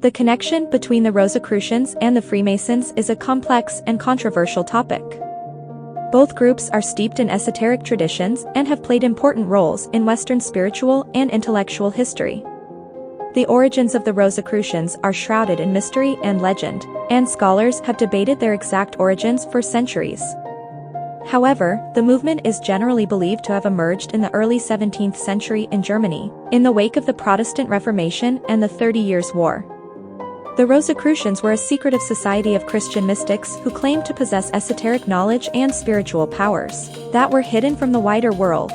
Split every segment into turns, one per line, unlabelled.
The connection between the Rosicrucians and the Freemasons is a complex and controversial topic. Both groups are steeped in esoteric traditions and have played important roles in Western spiritual and intellectual history. The origins of the Rosicrucians are shrouded in mystery and legend, and scholars have debated their exact origins for centuries. However, the movement is generally believed to have emerged in the early 17th century in Germany, in the wake of the Protestant Reformation and the 30 Years' War. The Rosicrucians were a secretive society of Christian mystics who claimed to possess esoteric knowledge and spiritual powers that were hidden from the wider world.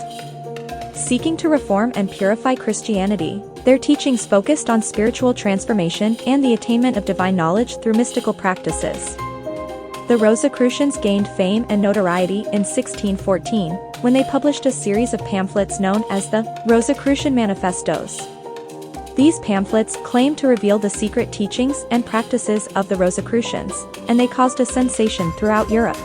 Seeking to reform and purify Christianity, their teachings focused on spiritual transformation and the attainment of divine knowledge through mystical practices. The Rosicrucians gained fame and notoriety in 1614, when they published a series of pamphlets known as the Rosicrucian Manifestos. These pamphlets claimed to reveal the secret teachings and practices of the Rosicrucians, and they caused a sensation throughout Europe.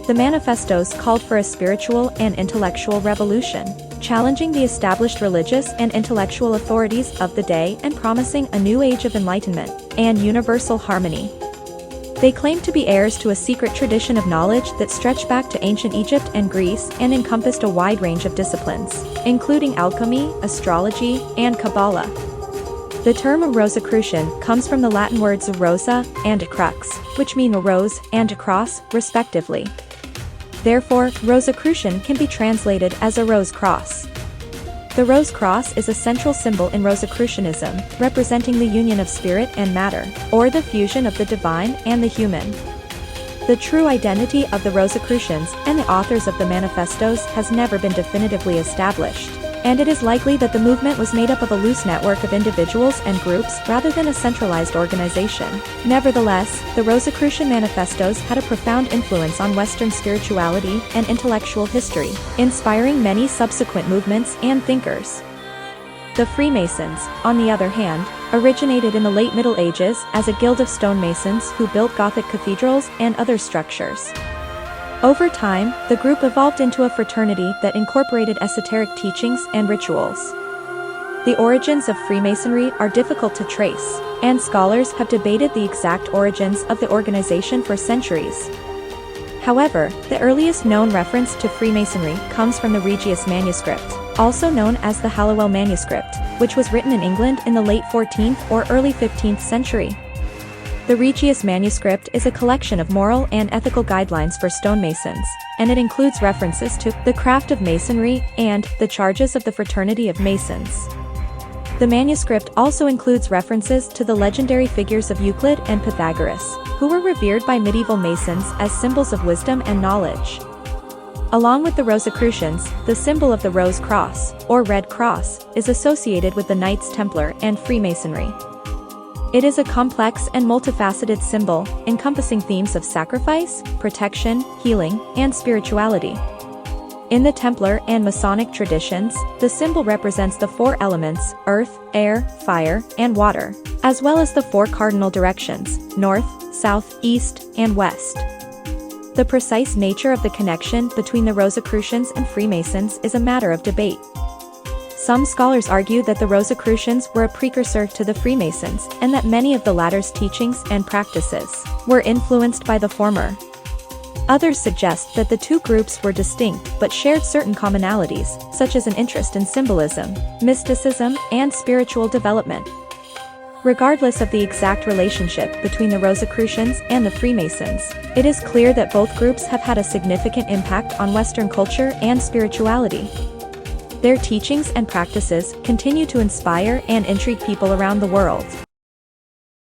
The manifestos called for a spiritual and intellectual revolution, challenging the established religious and intellectual authorities of the day and promising a new age of enlightenment and universal harmony. They claimed to be heirs to a secret tradition of knowledge that stretched back to ancient Egypt and Greece and encompassed a wide range of disciplines, including alchemy, astrology, and Kabbalah. The term Rosicrucian comes from the Latin words rosa and crux, which mean a rose and a cross, respectively. Therefore, Rosicrucian can be translated as a rose cross. The rose cross is a central symbol in Rosicrucianism, representing the union of spirit and matter, or the fusion of the divine and the human. The true identity of the Rosicrucians and the authors of the manifestos has never been definitively established, and it is likely that the movement was made up of a loose network of individuals and groups rather than a centralized organization. Nevertheless, the Rosicrucian manifestos had a profound influence on Western spirituality and intellectual history, inspiring many subsequent movements and thinkers. The Freemasons, on the other hand, originated in the late Middle Ages as a guild of stonemasons who built Gothic cathedrals and other structures. Over time, the group evolved into a fraternity that incorporated esoteric teachings and rituals. The origins of Freemasonry are difficult to trace, and scholars have debated the exact origins of the organization for centuries. However, the earliest known reference to Freemasonry comes from the Regius manuscript, also known as the Halliwell manuscript, which was written in England in the late 14th or early 15th century. The Regius manuscript is a collection of moral and ethical guidelines for stonemasons, and it includes references to the craft of masonry and the charges of the fraternity of masons. The manuscript also includes references to the legendary figures of Euclid and Pythagoras, who were revered by medieval masons as symbols of wisdom and knowledge. Along with the Rosicrucians, the symbol of the Rose Cross, or Red Cross, is associated with the Knights Templar and Freemasonry. It is a complex and multifaceted symbol, encompassing themes of sacrifice, protection, healing, and spirituality. In the Templar and Masonic traditions, the symbol represents the four elements: earth, air, fire, and water, as well as the four cardinal directions: north, south, east, and west. The precise nature of the connection between the Rosicrucians and Freemasons is a matter of debate. Some scholars argue that the Rosicrucians were a precursor to the Freemasons, and that many of the latter's teachings and practices were influenced by the former. Others suggest that the two groups were distinct but shared certain commonalities, such as an interest in symbolism, mysticism, and spiritual development. Regardless of the exact relationship between the Rosicrucians and the Freemasons, it is clear that both groups have had a significant impact on Western culture and spirituality. Their teachings and practices continue to inspire and intrigue people around the world.